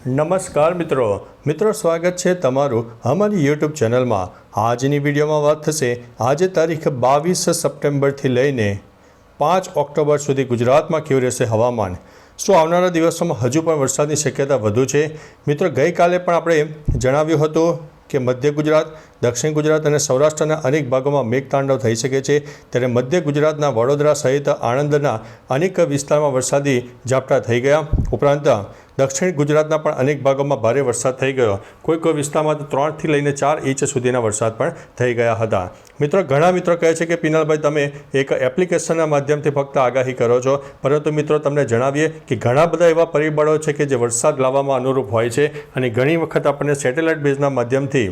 નમસ્કાર મિત્રો સ્વાગત છે તમારું અમારી યુટ્યુબ ચેનલમાં। આજની વિડીયોમાં વાત થશે આજે તારીખ 22 સપ્ટેમ્બરથી લઈને 5 ઓક્ટોબર સુધી ગુજરાતમાં કેવું રહેશે હવામાન। શું આવનારા દિવસોમાં હજુ પણ વરસાદની શક્યતા વધુ છે? મિત્રો ગઈકાલે પણ આપણે જણાવ્યું હતું કે મધ્ય ગુજરાત, દક્ષિણ ગુજરાત અને સૌરાષ્ટ્રના અનેક ભાગોમાં મેઘતાંડવ થઈ શકે છે, ત્યારે મધ્ય ગુજરાતના વડોદરા સહિત આણંદના અનેક વિસ્તારમાં વરસાદી ઝાપટા થઈ ગયા। ઉપરાંત દક્ષિણ ગુજરાતના પણ અનેક ભાગોમાં ભારે વરસાદ થઈ ગયો। કોઈ વિસ્તારમાં તો 3 થી લઈને 4 ઇંચ સુધીના વરસાદ પણ થઈ ગયા હતા। મિત્રો ઘણા મિત્રો કહે છે કે પિનલભાઈ તમે એક એપ્લિકેશનના માધ્યમથી ફક્ત આગાહી કરો છો, પરંતુ મિત્રો તમને જણાવીએ કે ઘણા બધા એવા પરિબળો છે કે જે વરસાદ લાવવામાં અનુરૂપ હોય છે અને ઘણી વખત આપણને સેટેલાઇટ બેઝના માધ્યમથી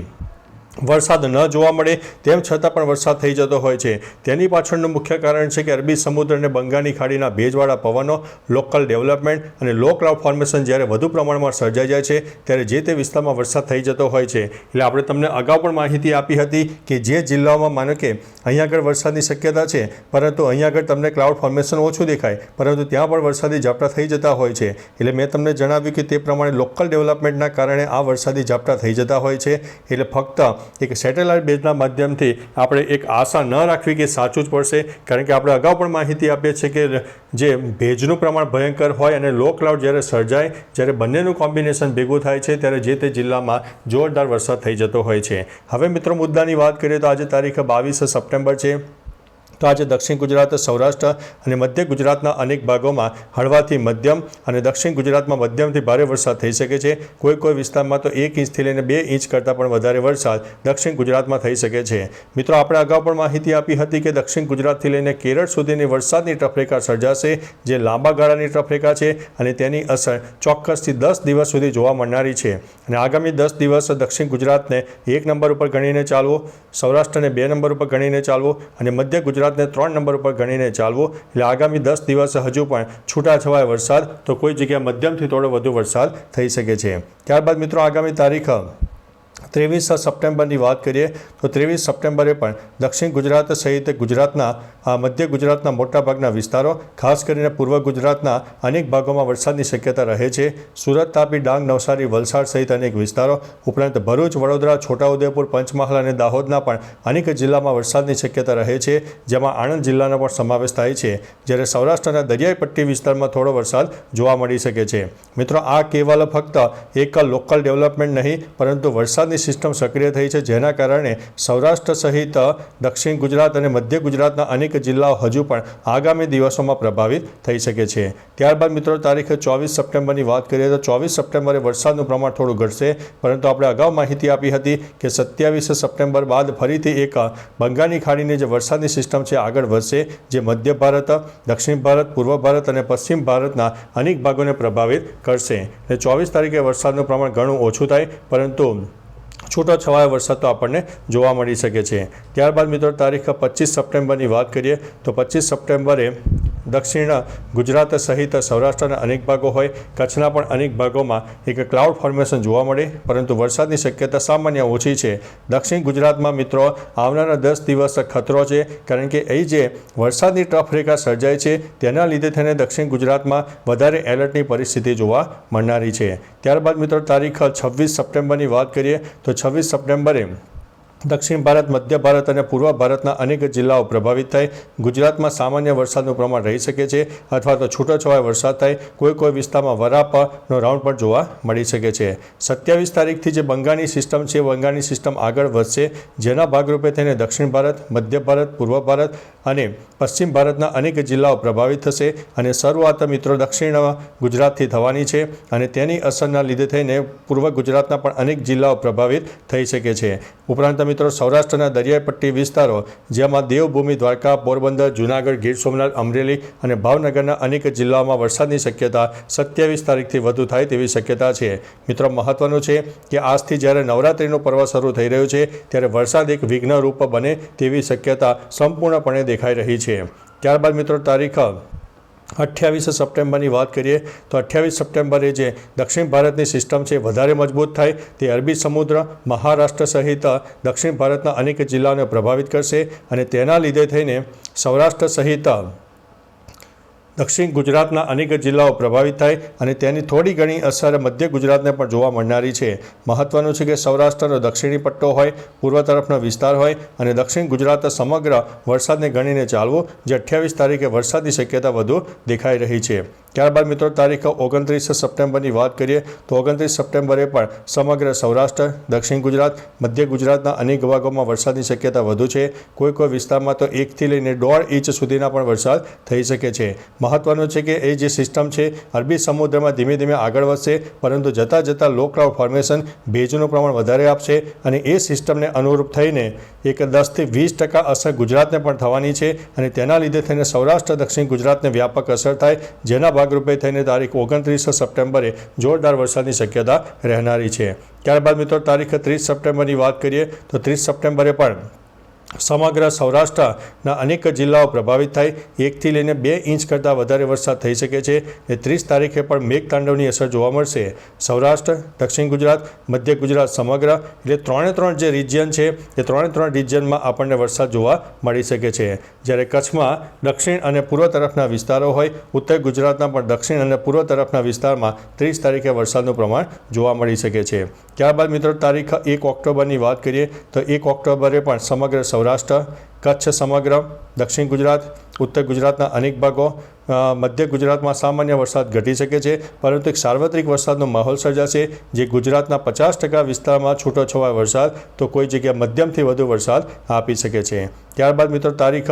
વરસાદ ન જોવા મળે તેમ છતાં પણ વરસાદ થઈ જતો હોય છે। તેની પાછળનું મુખ્ય કારણ છે કે અરબી સમુદ્ર અને બંગાળની ખાડીના ભેજવાળા પવનો, લોકલ ડેવલપમેન્ટ અને લો ક્લાઉડ ફોર્મેશન જ્યારે વધુ પ્રમાણમાં સર્જાઈ જાય છે ત્યારે જે તે વિસ્તારમાં વરસાદ થઈ જતો હોય છે। એટલે આપણે તમને અગાઉ પણ માહિતી આપી હતી કે જે જિલ્લાઓમાં માનો કે અહીંયા આગળ વરસાદની શક્યતા છે, પરંતુ અહીંયા આગળ તમને ક્લાઉડ ફોર્મેશન ઓછું દેખાય, પરંતુ ત્યાં પણ વરસાદી ઝાપટા થઈ જતા હોય છે। એટલે મેં તમને જણાવ્યું કે તે પ્રમાણે લોકલ ડેવલપમેન્ટના કારણે આ વરસાદી ઝાપટા થઈ જતા હોય છે। એટલે ફક્ત એક સેટેલાઇટ બેઝના માધ્યમથી આપણે એક આશા ન રાખવી કે સાચું જ પડશે, કારણ કે આપણે અગાઉ પણ માહિતી આપીએ છીએ કે જે ભેજનું પ્રમાણ ભયંકર હોય અને લો ક્લાઉડ જ્યારે સર્જાય, જ્યારે બંનેનું કોમ્બિનેશન ભેગું થાય છે ત્યારે જે તે જિલ્લામાં જોરદાર વરસાદ થઈ જતો હોય છે। હવે મિત્રો મુદ્દાની વાત કરીએ તો આજે તારીખ 22 સપ્ટેમ્બર છે, તો આજે દક્ષિણ ગુજરાત, સૌરાષ્ટ્ર અને મધ્ય ગુજરાતના અનેક ભાગોમાં હળવાથી મધ્યમ અને દક્ષિણ ગુજરાતમાં મધ્યમથી ભારે વરસાદ થઈ શકે છે। કોઈ વિસ્તારમાં તો 1 ઇંચથી લઈને 2 ઇંચ કરતાં પણ વધારે વરસાદ દક્ષિણ ગુજરાતમાં થઈ શકે છે। મિત્રો આપણે અગાઉ પણ માહિતી આપી હતી કે દક્ષિણ ગુજરાતથી લઈને કેરળ સુધીની વરસાદની ટ્રફરેખા સર્જાશે, જે લાંબા ગાળાની ટ્રફરેખા છે અને તેની અસર ચોક્કસથી 10 દિવસ સુધી જોવા મળનારી છે। અને આગામી 10 દિવસ દક્ષિણ ગુજરાતને 1 નંબર ઉપર ગણીને ચાલવો, સૌરાષ્ટ્રને 2 નંબર ઉપર ગણીને ચાલવો અને મધ્ય ગુજરાતને 3 નંબર ઉપર ગણીને ચાલવું। એટલે આગામી 10 દિવસ હજુ પણ છૂટાછવાયા વરસાદ, તો કોઈ જગ્યાએ મધ્યમથી થોડો વધુ વરસાદ થઈ શકે છે। ત્યારબાદ મિત્રો આગામી તારીખ 23 સપ્ટેમ્બરની વાત કરીએ તો 23 સપ્ટેમ્બરે પણ દક્ષિણ ગુજરાત સહિત ગુજરાતના મધ્ય ગુજરાતના મોટાભાગના વિસ્તારો, ખાસ કરીને પૂર્વ ગુજરાતના અનેક ભાગોમાં વરસાદની શક્યતા રહે છે। સુરત, તાપી, ડાંગ, નવસારી, વલસાડ સહિત અનેક વિસ્તારો, ઉપરાંત ભરૂચ, વડોદરા, છોટાઉદેપુર, પંચમહાલ અને દાહોદના પણ અનેક જિલ્લામાં વરસાદની શક્યતા રહે છે, જેમાં આણંદ જિલ્લાનો પણ સમાવેશ થાય છે। જ્યારે સૌરાષ્ટ્રના દરિયાઈ પટ્ટી વિસ્તારમાં થોડો વરસાદ જોવા મળી શકે છે। મિત્રો આ કેવલ ફક્ત એક લોકલ ડેવલપમેન્ટ નહીં, પરંતુ વરસાદની સિસ્ટમ સક્રિય થઈ છે, જેના કારણે સૌરાષ્ટ્ર સહિત દક્ષિણ ગુજરાત અને મધ્ય ગુજરાતના અનેક જિલ્લાઓ હજુ પણ આગામી દિવસોમાં પ્રભાવિત થઈ શકે છે। ત્યારબાદ મિત્રો તારીખ 24 સપ્ટેમ્બરની વાત કરીએ તો 24 સપ્ટેમ્બરે વરસાદનું પ્રમાણ થોડું ઘટશે, પરંતુ આપણે અગાઉ માહિતી આપી હતી કે 27 સપ્ટેમ્બર બાદ ફરીથી એક બંગાળની ખાડીની જે વરસાદની સિસ્ટમ છે આગળ વધશે, જે મધ્ય ભારત, દક્ષિણ ભારત, પૂર્વ ભારત અને પશ્ચિમ ભારતના અનેક ભાગોને પ્રભાવિત કરશે। એટલે 24 તારીખે વરસાદનું પ્રમાણ ઘણું ઓછું થાય, પરંતુ છૂટો છવાયો વરસાદ તો આપણને જોવા મળી શકે છે। ત્યારબાદ મિત્રો તારીખ 25 સપ્ટેમ્બરની વાત કરીએ તો 25 સપ્ટેમ્બરે દક્ષિણ ગુજરાત સહિત સૌરાષ્ટ્રના અનેક ભાગો હોય, કચ્છના પણ અનેક ભાગોમાં એક ક્લાઉડ ફોર્મેશન જોવા મળે, પરંતુ વરસાદની શક્યતા સામાન્ય ઓછી છે। દક્ષિણ ગુજરાતમાં મિત્રો આવનારા 10 દિવસ ખતરો છે, કારણ કે અહીં જે વરસાદની ટ્રફ રેખા સર્જાય છે તેના લીધે થઈને દક્ષિણ ગુજરાતમાં વધારે એલર્ટની પરિસ્થિતિ જોવા મળનારી છે। ત્યારબાદ મિત્રો તારીખ 26 સપ્ટેમ્બરની વાત કરીએ તો 26 સપ્ટેમ્બરે દક્ષિણ ભારત, મધ્ય ભારત અને પૂર્વ ભારતના અનેક જિલ્લાઓ પ્રભાવિત થાય। ગુજરાતમાં સામાન્ય વરસાદનું પ્રમાણ રહી શકે છે, અથવા તો છૂટોછવાયો વરસાદ થાય। કોઈ વિસ્તારમાં વરાપનો રાઉન્ડ પણ જોવા મળી શકે છે। 27 તારીખથી જે બંગાળની સિસ્ટમ છે, બંગાળની સિસ્ટમ આગળ વધશે, જેના ભાગરૂપે થઈને દક્ષિણ ભારત, મધ્ય ભારત, પૂર્વ ભારત અને પશ્ચિમ ભારતના અનેક જિલ્લાઓ પ્રભાવિત થશે। અને શરૂઆત મિત્રો દક્ષિણ ગુજરાતથી થવાની છે અને તેની અસરના લીધે થઈને પૂર્વ ગુજરાતના પણ અનેક જિલ્લાઓ પ્રભાવિત થઈ શકે છે। ઉપરાંત મિત્રો સૌરાષ્ટ્રના દરિયાઈ પટ્ટી વિસ્તારો, જેમાં દેવભૂમિ, દ્વારકા, પોરબંદર, જૂનાગઢ, ગીર સોમનાથ, અમરેલી અને ભાવનગરના અનેક જિલ્લાઓમાં વરસાદની શક્યતા 27 તારીખથી વધુ થાય તેવી શક્યતા છે। મિત્રો મહત્વનું છે કે આજથી જ્યારે નવરાત્રિનું પર્વ શરૂ થઈ રહ્યું છે ત્યારે વરસાદ એક વિઘ્નરૂપ બને તેવી શક્યતા સંપૂર્ણપણે દેખાઈ રહી છે। ત્યારબાદ મિત્રો તારીખ 28 સપ્ટેમ્બરની વાત કરીએ તો 28 સપ્ટેમ્બરે જે દક્ષિણ ભારતની સિસ્ટમ છે વધારે મજબૂત થાય, તે અરબી સમુદ્ર, મહારાષ્ટ્ર સહિત દક્ષિણ ભારતના અનેક જિલ્લાઓને પ્રભાવિત કરશે અને તેના લીધે થઈને સૌરાષ્ટ્ર સહિત દક્ષિણ ગુજરાતના અનેક જિલ્લાઓ પ્રભાવિત થાય અને તેની થોડી ઘણી અસર મધ્ય ગુજરાતને પણ જોવા મળનારી છે. મહત્વનું છે કે સૌરાષ્ટ્રનો દક્ષિણી પટ્ટો હોય, પૂર્વ તરફનો વિસ્તાર હોય અને દક્ષિણ ગુજરાત સમગ્ર વરસાદને ગણીને ચાલવું, જે 28 તારીખે વરસાદની શક્યતા વધુ દેખાઈ રહી છે. ત્યારબાદ મિત્રો તારીખ 29 સપ્ટેમ્બરની વાત કરીએ તો 29 સપ્ટેમ્બરે પણ સમગ્ર સૌરાષ્ટ્ર, દક્ષિણ ગુજરાત, મધ્ય ગુજરાતના અનેક ભાગોમાં વરસાદની શક્યતા વધુ છે. કોઈ વિસ્તારમાં તો 1 થી લઈને 1.5 ઇંચ સુધીના પણ વરસાદ થઈ શકે છે. મહત્વનું છે કે એ જે સિસ્ટમ છે અરબી સમુદ્રમાં ધીમે ધીમે આગળ વધશે, પરંતુ જતાં લો ક્લાઉડ ફોર્મેશન ભેજનું પ્રમાણ વધારે આપશે અને એ સિસ્ટમને અનુરૂપ થઈને એક 10 થી 20% અસર ગુજરાતને પણ થવાની છે અને તેના લીધે થઈને સૌરાષ્ટ્ર, દક્ષિણ ગુજરાતને વ્યાપક અસર થાય, જેના ભાગરૂપે થઈને તારીખ 29 સપ્ટેમ્બરે જોરદાર વરસાદની શક્યતા રહેનારી છે. ત્યારબાદ મિત્રો તારીખ 30 સપ્ટેમ્બરની વાત કરીએ તો 30 સપ્ટેમ્બરે પણ સમગ્ર સૌરાષ્ટ્રના અનેક જિલ્લાઓ પ્રભાવિત થાય, 1 થી લઈને 2 ઇંચ કરતાં વધારે વરસાદ થઈ શકે છે. એ 30 તારીખે પણ મેઘતાંડવની અસર જોવા મળશે. સૌરાષ્ટ્ર, દક્ષિણ ગુજરાત, મધ્ય ગુજરાત સમગ્ર એટલે 3 જે રિજિયન છે એ 3 રિજિયનમાં આપણને વરસાદ જોવા મળી શકે છે. જ્યારે કચ્છમાં દક્ષિણ અને પૂર્વ તરફના વિસ્તારો હોય, ઉત્તર ગુજરાતના પણ દક્ષિણ અને પૂર્વ તરફના વિસ્તારમાં 30 તારીખે વરસાદનું પ્રમાણ જોવા મળી શકે છે. ત્યારબાદ મિત્રો તારીખ 1 ઓક્ટોબરની વાત કરીએ તો 1 ઓક્ટોબરે પણ સમગ્ર સૌરાષ્ટ્ર, કચ્છ સમગ્ર, દક્ષિણ ગુજરાત, ઉત્તર ગુજરાતના અનેક ભાગો, મધ્ય ગુજરાતમાં સામાન્ય વરસાદ ઘટી શકે છે, પરંતુ એક સાર્વત્રિક વરસાદનો માહોલ સર્જાશે, જે ગુજરાતના 50% વિસ્તારમાં છૂટોછવાયો વરસાદ તો કોઈ જગ્યાએ મધ્યમથી વધુ વરસાદ આપી શકે છે. ત્યારબાદ મિત્રો તારીખ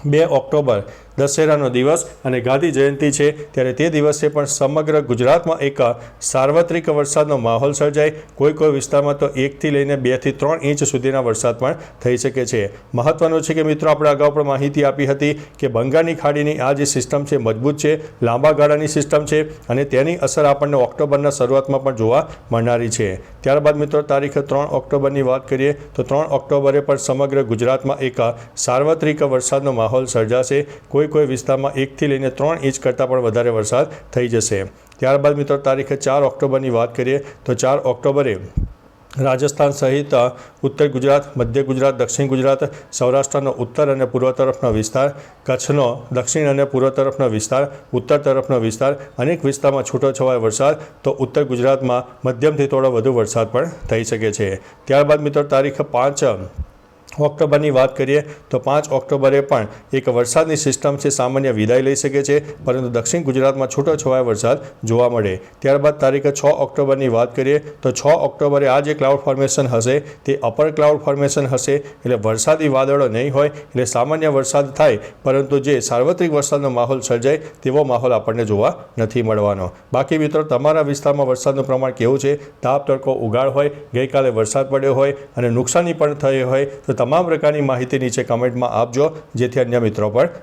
2 ઓક્ટોબર દશેરાનો દિવસ અને ગાંધી જયંતિ છે, ત્યારે તે દિવસે પણ સમગ્ર ગુજરાતમાં એક સાર્વત્રિક વરસાદનો માહોલ સર્જાય. કોઈ વિસ્તારમાં તો 1 થી લઈને 2 થી 3 ઇંચ સુધીના વરસાદ પણ થઈ શકે છે. મહત્વનું છે કે મિત્રો આપણે અગાઉ પણ માહિતી આપી હતી કે બંગાળની ખાડીની આ જે સિસ્ટમ છે મજબૂત છે, લાંબા ગાળાની સિસ્ટમ છે અને તેની અસર આપણને ઓક્ટોબરના શરૂઆતમાં પણ જોવા મળનારી છે. ત્યારબાદ મિત્રો તારીખ 3 ઓક્ટોબરની વાત કરીએ તો 3 ઓક્ટોબરે પણ સમગ્ર ગુજરાતમાં એક સાર્વત્રિક વરસાદનો માહોલ સર્જાશે. કોઈ વિસ્તારમાં 1 થી લઈને 3 ઇંચ કરતાં પણ વધારે વરસાદ થઈ જશે. ત્યારબાદ મિત્રો તારીખ 4 ઓક્ટોબરની વાત કરીએ તો 4 ઓક્ટોબરે રાજસ્થાન સહિત ઉત્તર ગુજરાત, મધ્ય ગુજરાત, દક્ષિણ ગુજરાત, સૌરાષ્ટ્રનો ઉત્તર અને પૂર્વ તરફનો વિસ્તાર, કચ્છનો દક્ષિણ અને પૂર્વ તરફનો વિસ્તાર, ઉત્તર તરફનો વિસ્તાર, અનેક વિસ્તારમાં છૂટોછવાયો વરસાદ તો ઉત્તર ગુજરાતમાં મધ્યમથી થોડો વધુ વરસાદ પણ થઈ શકે છે. ત્યારબાદ મિત્રો તારીખ 5 ઓક્ટોબરની વાત કરીએ તો 5 ઓક્ટોબરે પણ એક વરસાદની સિસ્ટમ છે સામાન્ય વિદાય લઈ શકે છે, પરંતુ દક્ષિણ ગુજરાતમાં છૂટોછવાયો વરસાદ જોવા મળે. ત્યારબાદ તારીખ 6 ઓક્ટોબરની વાત કરીએ તો 6 ઓક્ટોબરે આ જે ક્લાઉડ ફોર્મેશન હશે તે અપર ક્લાઉડ ફોર્મેશન હશે, એટલે વરસાદી વાદળો નહીં હોય, એટલે સામાન્ય વરસાદ થાય, પરંતુ જે સાર્વત્રિક વરસાદનો માહોલ સર્જાય તેવો માહોલ આપણને જોવા નથી મળવાનો. બાકી મિત્રો તમારા વિસ્તારમાં વરસાદનું પ્રમાણ કેવું છે? તાપ, તડકો, ઉગાડ હોય, ગઈકાલે વરસાદ પડ્યો હોય અને નુકસાની પણ થઈ હોય તો તમામ પ્રકારની માહિતી નીચે કમેન્ટમાં આપજો, જેથી અન્ય મિત્રો પણ